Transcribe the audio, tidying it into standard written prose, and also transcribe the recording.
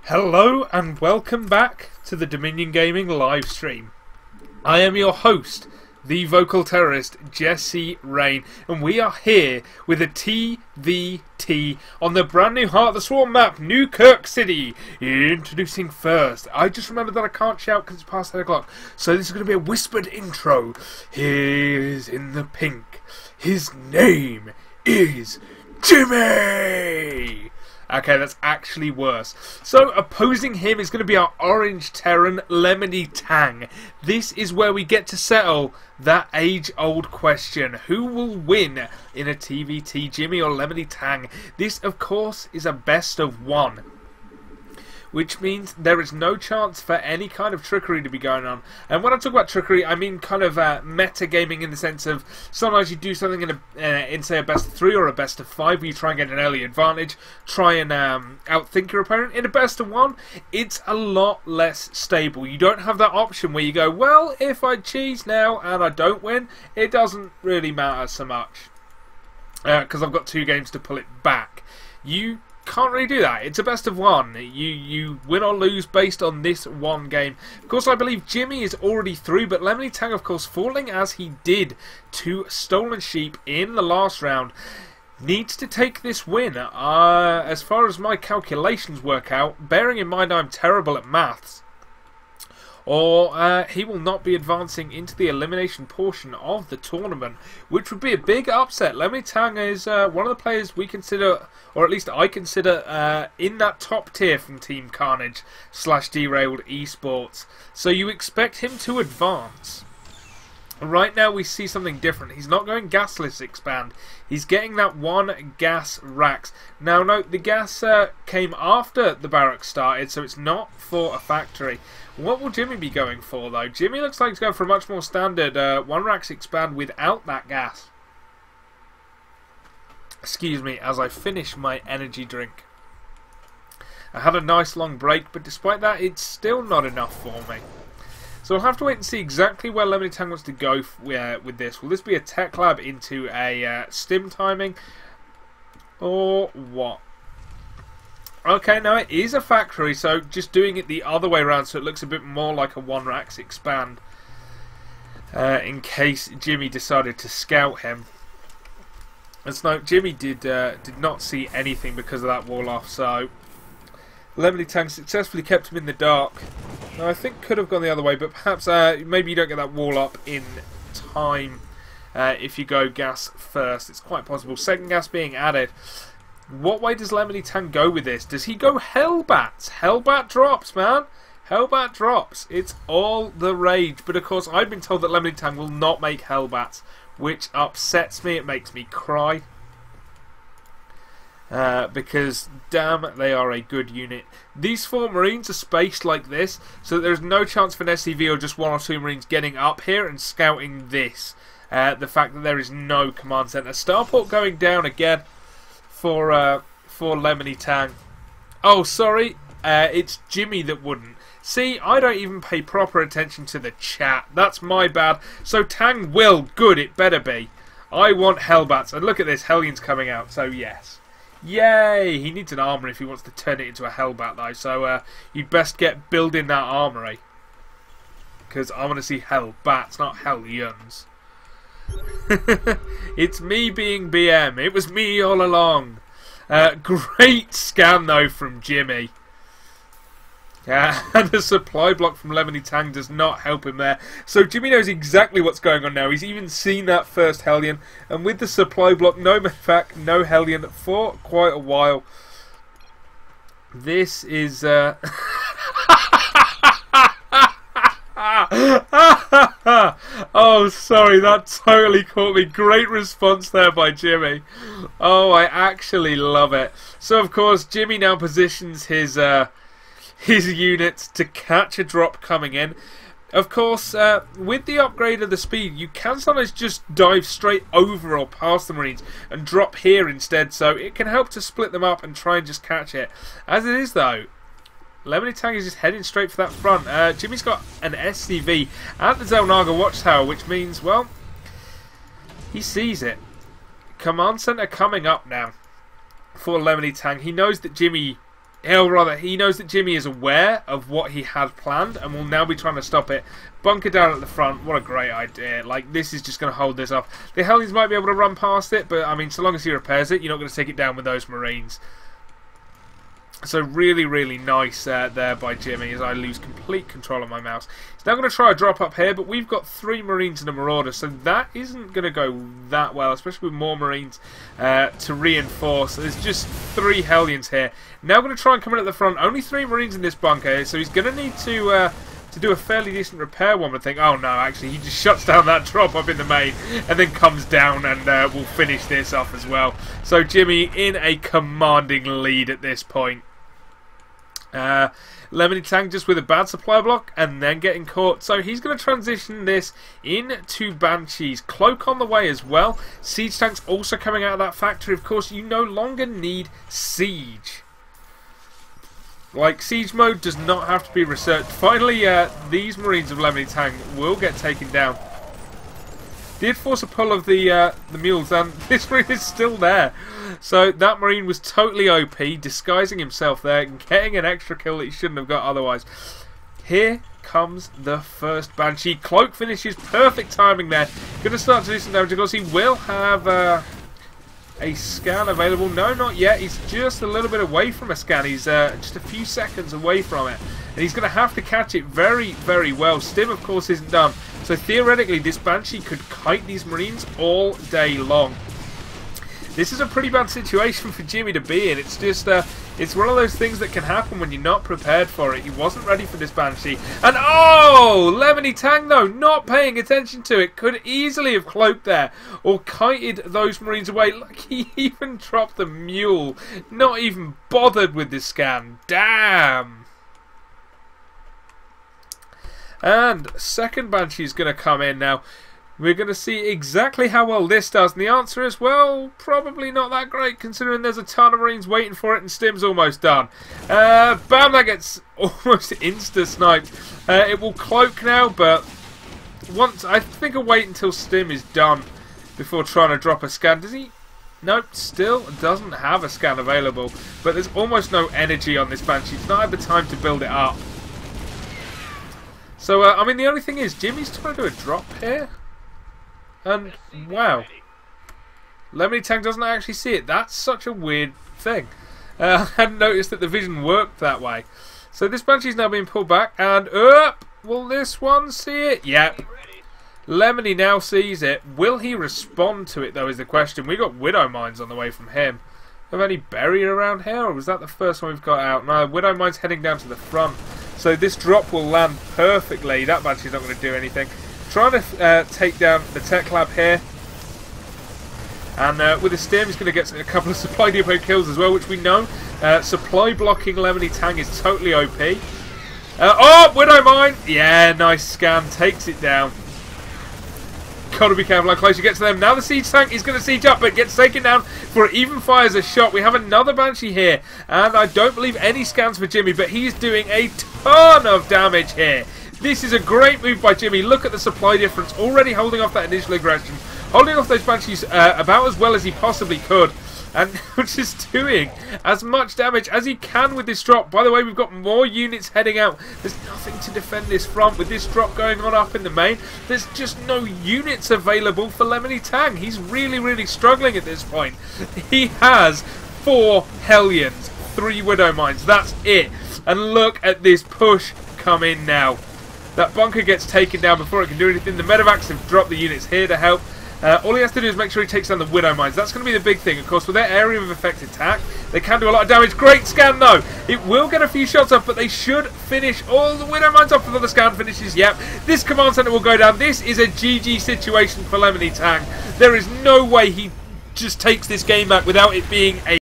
Hello and welcome back to the Dominion Gaming live stream. I am your host, the vocal terrorist Jesse Raen, and we are here with a TVT on the brand new Heart of the Swarm map, New Kirk City. Introducing first, I just remembered that I can't shout because it's past 10 o'clock, so this is going to be a whispered intro. He is in the pink. His name is Jimmeh! Okay, that's actually worse. So, opposing him is going to be our orange Terran, LemonyTang. This is where we get to settle that age-old question. Who will win in a TVT, Jimmeh or LemonyTang? This, of course, is a best of one, which means there is no chance for any kind of trickery to be going on. And when I talk about trickery, I mean kind of metagaming in the sense of sometimes you do something in say, a best of 3 or a best of 5 where you try and get an early advantage, try and outthink your opponent. In a best of 1, it's a lot less stable. You don't have that option where you go, well, if I cheese now and I don't win, it doesn't really matter so much, because I've got 2 games to pull it back. You can't really do that. It's a best of 1. You win or lose based on this one game. Of course, I believe Jimmeh is already through, but LemonyTang, of course, falling as he did to Stolen Sheep in the last round, needs to take this win. As far as my calculations work out, bearing in mind I'm terrible at maths, or he will not be advancing into the elimination portion of the tournament, which would be a big upset. LemonyTang is one of the players we consider, or at least I consider, in that top tier from Team Carnage / Derailed Esports. So you expect him to advance. Right now we see something different. He's not going gasless expand. He's getting that 1 gas racks. Now note, the gas came after the barracks started, so it's not for a factory. What will Jimmeh be going for, though? Jimmeh looks like he's going for a much more standard 1 racks expand without that gas. Excuse me, as I finish my energy drink. I had a nice long break, but despite that, it's still not enough for me. So I'll have to wait and see exactly where LemonyTang wants to go with this. Will this be a tech lab into a stim timing, or what? Okay, no, it is a factory, so just doing it the other way around so it looks a bit more like a 1 racks expand, in case Jimmeh decided to scout him. Let's note, Jimmeh did not see anything because of that wall off, so LemonyTang successfully kept him in the dark. Now, I think could have gone the other way, but perhaps maybe you don't get that wall up in time if you go gas first. It's quite possible. Second gas being added. What way does LemonyTang go with this? Does he go Hellbats? Hellbat drops, man. Hellbat drops. It's all the rage. But of course, I've been told that LemonyTang will not make Hellbats, which upsets me. It makes me cry. Because, damn, they are a good unit. These 4 Marines are spaced like this, so there's no chance for an SCV or just 1 or 2 Marines getting up here and scouting this. The fact that there is no command center. Starport going down again for LemonyTang. Oh, sorry, it's Jimmeh that wouldn't. See, I don't even pay proper attention to the chat. That's my bad. So Tang will. Good, it better be. I want Hellbats. And look at this, Hellions coming out, so yes. Yay! He needs an armour if he wants to turn it into a Hellbat, though. So you'd best get building that armoury, because I want to see Hellbats, not Hellions. It's me being BM. It was me all along. Great scan, though, from Jimmeh. And the supply block from LemonyTang does not help him there. So Jimmeh knows exactly what's going on now. He's even seen that first Hellion. And with the supply block, no Medevac, no Hellion for quite a while. This is... Oh, sorry, that totally caught me. Great response there by Jimmeh. Oh, I actually love it. So, of course, Jimmeh now positions his units to catch a drop coming in. Of course, with the upgrade of the speed, you can sometimes just dive straight over or past the Marines and drop here instead, so it can help to split them up and try and just catch it. As it is, though, LemonyTang is just heading straight for that front. Jimmeh's got an SCV at the Zelnaga Watchtower, which means, well, he sees it. Command Center coming up now for LemonyTang. He knows that Jimmeh he knows that Jimmeh is aware of what he had planned and will now be trying to stop it. Bunker down at the front. What a great idea. Like, this is just going to hold this off. The Hellions might be able to run past it, but, I mean, so long as he repairs it, you're not going to take it down with those Marines. So really, really nice there by Jimmeh as I lose complete control of my mouse. He's now going to try a drop up here, but we've got 3 Marines and a Marauder, so that isn't going to go that well, especially with more Marines to reinforce. There's just 3 Hellions here. Now going to try and come in at the front. Only 3 Marines in this bunker, so he's going to need to do a fairly decent repair, one would think. Oh no, actually he just shuts down that drop up in the main and then comes down and will finish this off as well. So Jimmeh in a commanding lead at this point. LemonyTang just with a bad supply block and then getting caught. So he's going to transition this into Banshees. Cloak on the way as well. Siege tanks also coming out of that factory. Of course, you no longer need siege. Like, siege mode does not have to be researched. Finally, these Marines of LemonyTang will get taken down. Did force a pull of the mules, and this Marine is still there. So that Marine was totally OP, disguising himself there and getting an extra kill that he shouldn't have got otherwise. Here comes the first Banshee. Cloak finishes, perfect timing there. Going to start to do some damage. Of course, he will have a scan available. No, not yet. He's just a little bit away from a scan. He's just a few seconds away from it. And he's going to have to catch it very, very well. Stim, of course, isn't done. So theoretically, this Banshee could kite these Marines all day long. This is a pretty bad situation for Jimmeh to be in. It's just, it's one of those things that can happen when you're not prepared for it. He wasn't ready for this Banshee. And oh! LemonyTang, though, not paying attention to it. Could easily have cloaked there or kited those Marines away. Look, he even dropped the mule. Not even bothered with this scan. Damn! And second Banshee is going to come in now. We're going to see exactly how well this does. And the answer is, well, probably not that great, considering there's a ton of Marines waiting for it and Stim's almost done. Bam, that gets almost insta-sniped. It will cloak now, but I think I'll wait until Stim is done before trying to drop a scan. Does he? Nope, still doesn't have a scan available. But there's almost no energy on this Banshee. It's not had the time to build it up. So, I mean, the only thing is, Jimmy's trying to do a drop here. And, wow. LemonyTang doesn't actually see it. That's such a weird thing. I hadn't noticed that the vision worked that way. So this Banshee's now being pulled back. And, will this one see it? Yep. Lemony now sees it. Will he respond to it, though, is the question. We got Widow Mines on the way from him. Have any barrier around here, or was that the first one we've got out? No, Widow Mine's heading down to the front. So this drop will land perfectly. That Banshee's not going to do anything. Trying to take down the tech lab here. And with a Stim, he's going to get a couple of supply depot kills as well, which we know. Supply blocking LemonyTang is totally OP. Oh, Widow Mine! Yeah, nice scan. Takes it down. Gotta be careful how close you get to them. Now the siege tank is going to siege up, but gets taken down before it even fires a shot. We have another Banshee here. And I don't believe any scans for Jimmeh, but he's doing a ton of damage here. This is a great move by Jimmeh. Look at the supply difference. Already holding off that initial aggression. Holding off those Banshees about as well as he possibly could. And just doing as much damage as he can with this drop. By the way, we've got more units heading out. There's nothing to defend this front. With this drop going on up in the main, there's just no units available for LemonyTang. He's really, really struggling at this point. He has 4 Hellions, 3 Widow Mines. That's it. And look at this push come in now. That bunker gets taken down before it can do anything. The medevacs have dropped the units here to help. All he has to do is make sure he takes down the Widow Mines. That's going to be the big thing. Of course, with their area of effect attack, they can do a lot of damage. Great scan, though. It will get a few shots off, but they should finish all the Widow Mines off before the scan finishes. Yep, this command center will go down. This is a GG situation for LemonyTang. There is no way he just takes this game back without it being a